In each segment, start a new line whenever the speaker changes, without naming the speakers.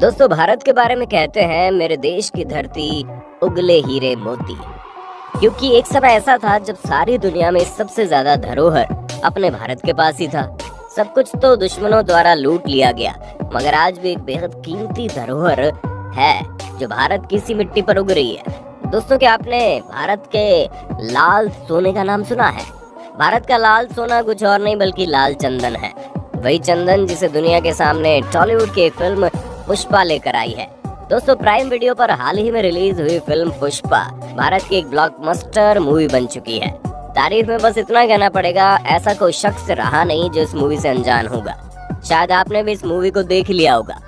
दोस्तों, भारत के बारे में कहते हैं मेरे देश की धरती उगले हीरे मोती। क्योंकि एक समय ऐसा था जब सारी दुनिया में सबसे ज्यादा धरोहर अपने भारत के पास ही था। सब कुछ तो दुश्मनों द्वारा लूट लिया गया, मगर आज भी एक बेहद कीमती धरोहर है जो भारत की सी मिट्टी पर उग रही है। दोस्तों, क्या आपने भारत के लाल सोने का नाम सुना है? भारत का लाल सोना कुछ और नहीं बल्कि लाल चंदन है। वही चंदन जिसे दुनिया के सामने टॉलीवुड की फिल्म पुष्पा लेकर आई है। दोस्तों, प्राइम वीडियो पर हाल ही में रिलीज हुई फिल्म पुष्पा भारत की एक ब्लॉकबस्टर मूवी बन चुकी है। तारीफ में बस इतना कहना पड़ेगा, ऐसा कोई शख्स रहा नहीं जो इस मूवी से अनजान होगा। शायद आपने भी इस मूवी को देख लिया होगा।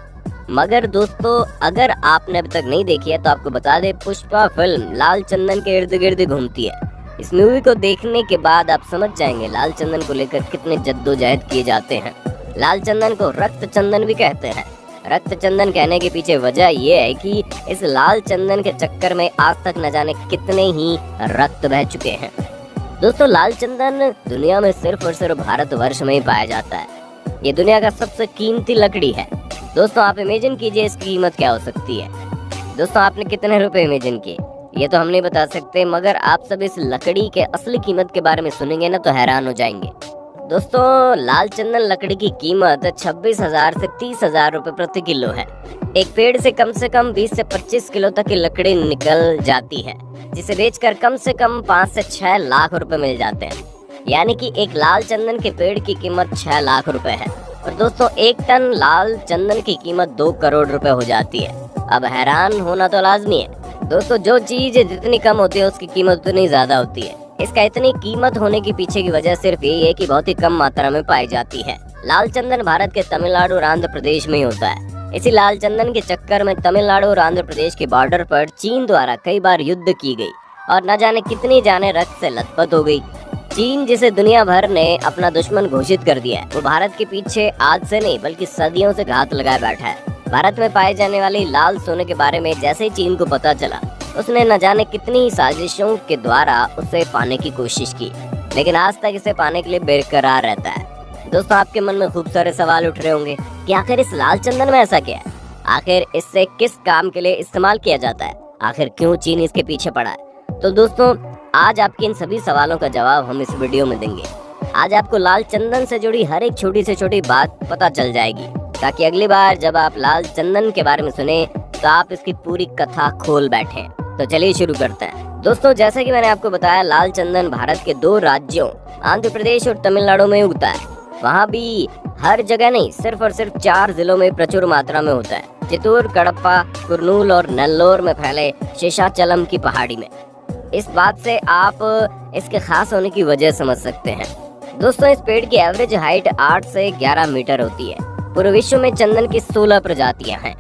मगर दोस्तों, अगर आपने अभी तक नहीं देखी है तो आपको बता दे, पुष्पा फिल्म लाल चंदन के इर्द गिर्द घूमती है। इस मूवी को देखने के बाद आप समझ जाएंगे लाल चंदन को लेकर कितने जद्दोजहद किए जाते हैं। लाल चंदन को रक्त चंदन भी कहते हैं। रक्त चंदन कहने के पीछे वजह ये है कि इस लाल चंदन के चक्कर में आज तक न जाने कितने ही रक्त बह चुके हैं। दोस्तों, लाल चंदन दुनिया में सिर्फ और सिर्फ भारतवर्ष में ही पाया जाता है। ये दुनिया का सबसे कीमती लकड़ी है। दोस्तों, आप इमेजिन कीजिए इसकी कीमत क्या हो सकती है। दोस्तों, आपने कितने रुपए इमेजिन किए ये तो हम नहीं बता सकते, मगर आप सब इस लकड़ी के असली कीमत के बारे में सुनेंगे ना तो हैरान हो जाएंगे। दोस्तों, लाल चंदन लकड़ी की कीमत 26,000 से 30,000 रुपए प्रति किलो है। एक पेड़ से कम 20 से 25 किलो तक की लकड़ी निकल जाती है, जिसे बेचकर कम से कम 5 से 6 लाख रुपए मिल जाते हैं। यानी कि एक लाल चंदन के पेड़ की कीमत 6 लाख रुपए है। और दोस्तों, एक टन लाल चंदन की कीमत 2 करोड़ रुपए हो जाती है। अब हैरान होना तो लाजमी है। दोस्तों, जो चीज जितनी कम होती है उसकी कीमत उतनी ज्यादा होती है। इसका इतनी कीमत होने के पीछे की वजह सिर्फ यही है कि बहुत ही कम मात्रा में पाई जाती है। लाल चंदन भारत के तमिलनाडु और आंध्र प्रदेश में ही होता है। इसी लाल चंदन के चक्कर में तमिलनाडु और आंध्र प्रदेश के बॉर्डर पर चीन द्वारा कई बार युद्ध की गई और न जाने कितनी जाने रक्त से लथपथ हो गई। चीन, जिसे दुनिया भर ने अपना दुश्मन घोषित कर दिया है, वो भारत के पीछे आज से नहीं बल्कि सदियों से घात लगाए बैठा है। भारत में पाए जाने वाली लाल सोने के बारे में जैसे ही चीन को पता चला, उसने न जाने कितनी साजिशों के द्वारा उसे पाने की कोशिश की, लेकिन आज तक इसे पाने के लिए बेकरार रहता है। दोस्तों, आपके मन में खूब सारे सवाल उठ रहे होंगे कि आखिर इस लाल चंदन में ऐसा क्या है? आखिर इससे किस काम के लिए इस्तेमाल किया जाता है? आखिर क्यों चीन इसके पीछे पड़ा है? तो दोस्तों, आज आपके इन सभी सवालों का जवाब हम इस वीडियो में देंगे। आज आपको लाल चंदन से जुड़ी हर एक छोटी से छोटी बात पता चल जाएगी, ताकि अगली बार जब आप लाल चंदन के बारे में सुने तो आप इसकी पूरी कथा खोल बैठें। तो चलिए शुरू करते हैं। दोस्तों, जैसा कि मैंने आपको बताया, लाल चंदन भारत के 2 राज्यों आंध्र प्रदेश और तमिलनाडु में उगता है। वहाँ भी हर जगह नहीं, सिर्फ और सिर्फ 4 जिलों में प्रचुर मात्रा में होता है। चित्तूर, कड़प्पा, कुर्नूल और नेल्लोर में फैले शेषाचलम की पहाड़ी में। इस बात से आप इसके खास होने की वजह समझ सकते हैं। दोस्तों, इस पेड़ की एवरेज हाइट 8 से 11 मीटर होती है। पूरे विश्व में चंदन की 16 प्रजातियां हैं,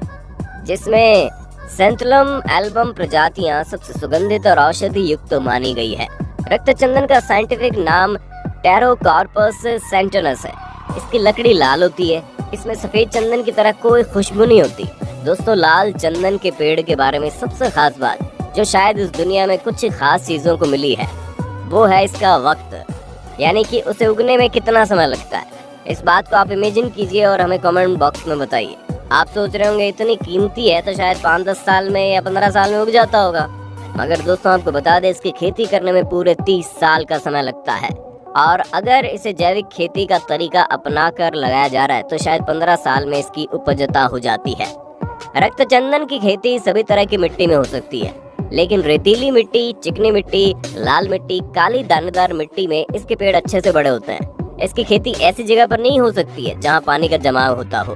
जिसमें सेंथलम एल्बम प्रजातियां सबसे सुगंधित और औषधि युक्त मानी गई है। रक्त चंदन का साइंटिफिक नाम टेरोकार्पस सेंटनस है। इसकी लकड़ी लाल होती है। इसमें सफेद चंदन की तरह कोई खुशबू नहीं होती। दोस्तों, लाल चंदन के पेड़ के बारे में सबसे खास बात जो शायद इस दुनिया में कुछ खास चीजों को मिली है, वो है इसका वक्त, यानी कि उसे उगने में कितना समय लगता है। इस बात को आप इमेजिन कीजिए और हमें कमेंट बॉक्स में बताइए। आप सोच रहे होंगे इतनी कीमती है तो शायद 5-10 साल में या 15 साल में उग जाता होगा, मगर दोस्तों, आपको बता दें इसकी खेती करने में पूरे 30 साल का समय लगता है। और अगर इसे जैविक खेती का तरीका अपना कर लगाया जा रहा है तो शायद 15 साल में इसकी उपजता हो जाती है। रक्त चंदन की खेती सभी तरह की मिट्टी में हो सकती है, लेकिन रेतीली मिट्टी, चिकनी मिट्टी, लाल मिट्टी, काली दानेदार मिट्टी में इसके पेड़ अच्छे से बड़े होते हैं। इसकी खेती ऐसी जगह पर नहीं हो सकती है जहाँ पानी का जमाव होता हो।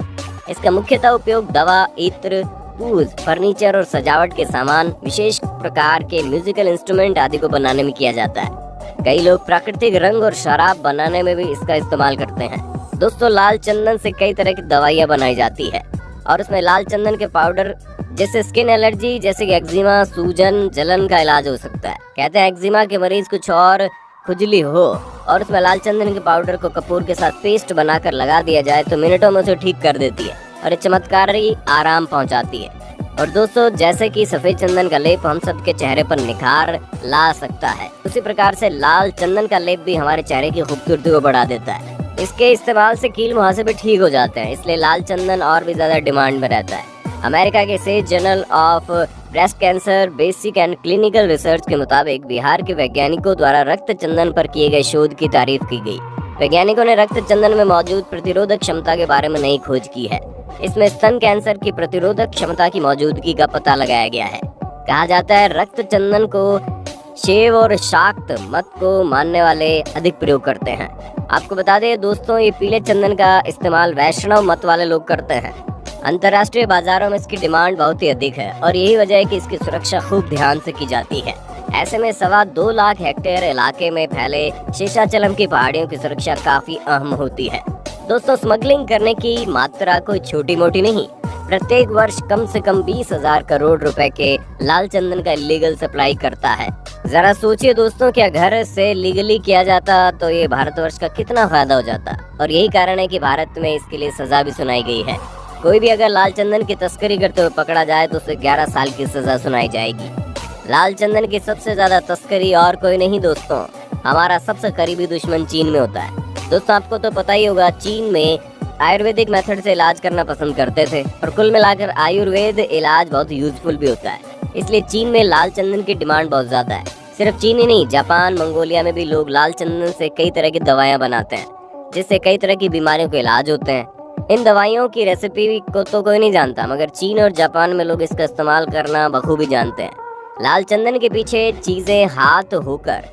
इसका मुख्यतः उपयोग दवा, इत्र, पूज, फर्नीचर और सजावट के सामान, विशेष प्रकार के म्यूजिकल इंस्ट्रूमेंट आदि को बनाने में किया जाता है। कई लोग प्राकृतिक रंग और शराब बनाने में भी इसका इस्तेमाल करते हैं। दोस्तों, लाल चंदन से कई तरह की दवाइयाँ बनाई जाती है और उसमें लाल चंदन के पाउडर जैसे स्किन एलर्जी, जैसे कि एक्जिमा, सूजन, जलन का इलाज हो सकता है। कहते हैं एक्जिमा के मरीज कुछ और खुजली हो और उसमें लाल चंदन के पाउडर को कपूर के साथ पेस्ट बनाकर लगा दिया जाए तो मिनटों में उसे ठीक कर देती है और एक चमत्कारी आराम पहुंचाती है। और दोस्तों, जैसे कि सफेद चंदन का लेप हम सबके चेहरे पर निखार ला सकता है, उसी प्रकार से लाल चंदन का लेप भी हमारे चेहरे की खूबसूरती को बढ़ा देता है। इसके इस्तेमाल से कील मुहासे भी ठीक हो जाते हैं, इसलिए लाल चंदन और भी ज्यादा डिमांड में रहता है। अमेरिका के से journal of breast cancer basic and clinical research के मुताबिक बिहार के वैज्ञानिकों द्वारा रक्त चंदन पर किए गए शोध की तारीफ की गई। वैज्ञानिकों ने रक्त चंदन में मौजूद प्रतिरोधक क्षमता के बारे में नई खोज की है। इसमें स्तन कैंसर की प्रतिरोधक क्षमता की मौजूदगी का पता लगाया गया है। कहा जाता है रक्त चंदन को शैव और शाक्त मत को मानने वाले अधिक प्रयोग करते हैं। आपको बता दें दोस्तों, ये पीले चंदन का इस्तेमाल वैष्णव मत वाले लोग करते हैं। अंतर्राष्ट्रीय बाजारों में इसकी डिमांड बहुत ही अधिक है और यही वजह है कि इसकी सुरक्षा खूब ध्यान से की जाती है। ऐसे में 2.25 लाख हेक्टेयर इलाके में फैले शेषाचलम की पहाड़ियों की सुरक्षा काफी अहम होती है। दोस्तों, स्मगलिंग करने की मात्रा कोई छोटी मोटी नहीं। प्रत्येक वर्ष कम से कम 20,000 करोड़ रुपए के लाल चंदन का इलीगल सप्लाई करता है। जरा सोचिए दोस्तों, क्या घर से लीगली किया जाता तो ये भारतवर्ष का कितना फायदा हो जाता। और यही कारण है कि भारत में इसके लिए सजा भी सुनाई गई है। कोई भी अगर लाल चंदन की तस्करी करते हुए पकड़ा जाए तो उसे 11 साल की सजा सुनाई जाएगी। लाल चंदन की सबसे ज्यादा तस्करी और कोई नहीं दोस्तों, हमारा सबसे करीबी दुश्मन चीन में होता है। दोस्तों, आपको तो पता ही होगा, चीन में आयुर्वेदिक मेथड से इलाज करना पसंद करते थे और कुल मिलाकर आयुर्वेद इलाज बहुत यूजफुल भी होता है। इसलिए चीन में लाल चंदन की डिमांड बहुत ज्यादा है। सिर्फ चीन ही नहीं, जापान, मंगोलिया में भी लोग लाल चंदन से कई तरह की दवाइयाँ बनाते हैं, जिससे कई तरह की बीमारियों के इलाज होते हैं। इन दवाइयों की रेसिपी को तो कोई नहीं जानता, मगर चीन और जापान में लोग इसका इस्तेमाल करना बखूबी जानते हैं। लाल चंदन के पीछे चीजें हाथ होकर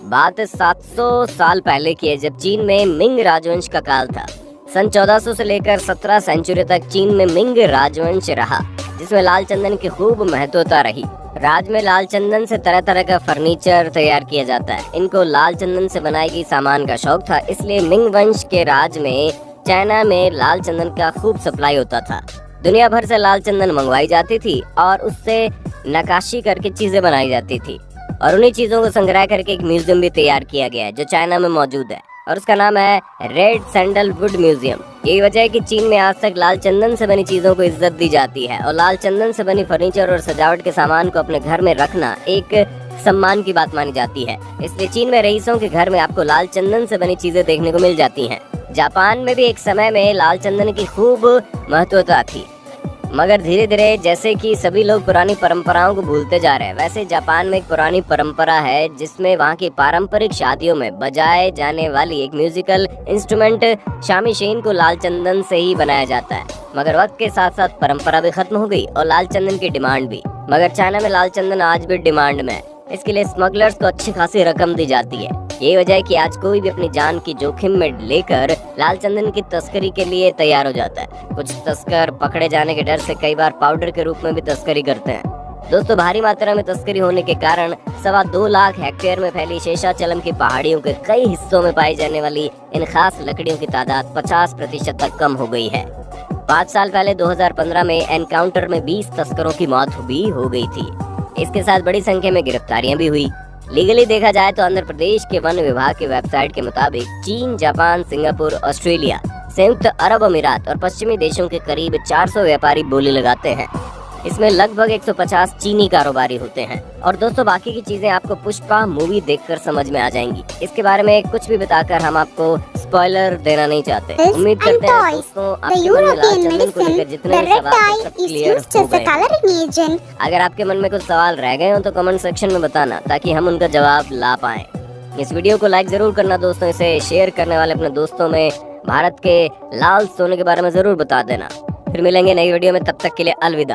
बात 700 साल पहले की है, जब चीन में मिंग राजवंश का काल था। सन 1400 से लेकर 17 सेंचुरी तक चीन में मिंग राजवंश रहा, जिसमें लाल चंदन की खूब महत्वता रही। राज में लाल चंदन से तरह तरह का फर्नीचर तैयार किया जाता है। इनको लाल चंदन से बनाई गई सामान का शौक था, इसलिए मिंग वंश के राज में चाइना में लाल चंदन का खूब सप्लाई होता था। दुनिया भर से लाल चंदन मंगवाई जाती थी और उससे नक्काशी करके चीजें बनाई जाती थी और उन्हीं चीजों को संग्रह करके एक म्यूजियम भी तैयार किया गया है जो चाइना में मौजूद है और उसका नाम है रेड सैंडलवुड म्यूजियम। यही वजह है कि चीन में आज तक लाल चंदन से बनी चीजों को इज्जत दी जाती है और लाल चंदन से बनी फर्नीचर और सजावट के सामान को अपने घर में रखना एक सम्मान की बात मानी जाती है। इसलिए चीन में रईसों के घर में आपको लाल चंदन से बनी चीजें देखने को मिल जाती हैं। जापान में भी एक समय में लाल चंदन की खूब महत्वता थी, मगर धीरे धीरे जैसे कि सभी लोग पुरानी परंपराओं को भूलते जा रहे हैं, वैसे जापान में एक पुरानी परंपरा है जिसमें वहाँ की पारंपरिक शादियों में बजाए जाने वाली एक म्यूजिकल इंस्ट्रूमेंट शामीशेन को लाल चंदन से ही बनाया जाता है। मगर वक्त के साथ साथ परंपरा भी खत्म हो गई और लाल चंदन की डिमांड भी। मगर चाइना में लाल चंदन आज भी डिमांड में है। इसके लिए स्मगलर्स को अच्छी खासी रकम दी जाती है। यही वजह है कि आज कोई भी अपनी जान की जोखिम में लेकर लाल चंदन की तस्करी के लिए तैयार हो जाता है। कुछ तस्कर पकड़े जाने के डर से कई बार पाउडर के रूप में भी तस्करी करते हैं। दोस्तों, भारी मात्रा में तस्करी होने के कारण 2.25 लाख हेक्टेयर में फैली शेषाचलम की पहाड़ियों के कई हिस्सों में पाई जाने वाली इन खास लकड़ियों की तादाद 50% तक कम हो गई है। 5 साल पहले 2015 में एनकाउंटर में 20 तस्करों की मौत भी हो गई थी। इसके साथ बड़ी संख्या में गिरफ्तारियां भी हुई। लीगली देखा जाए तो आंध्र प्रदेश के वन विभाग की वेबसाइट के मुताबिक चीन, जापान, सिंगापुर, ऑस्ट्रेलिया, संयुक्त अरब अमीरात और पश्चिमी देशों के करीब 400 व्यापारी बोली लगाते हैं। इसमें लगभग 150 चीनी कारोबारी होते हैं। और दोस्तों, बाकी की चीजें आपको पुष्पा मूवी देखकर समझ में आ जाएंगी। इसके बारे में कुछ भी बताकर हम आपको स्पॉइलर देना नहीं चाहते। उम्मीद करते हैं दोस्तों आपके मन में लाल चंदन को लेकर जितने भी सवाल सब क्लियर हो गए। अगर आपके मन में कुछ सवाल रह गए हो तो कमेंट सेक्शन में बताना ताकि हम उनका जवाब ला पाए। इस वीडियो को लाइक जरूर करना दोस्तों, इसे शेयर करने वाले अपने दोस्तों में भारत के लाल सोने के बारे में जरूर बता देना। फिर मिलेंगे नई वीडियो में, तब तक के लिए अलविदा।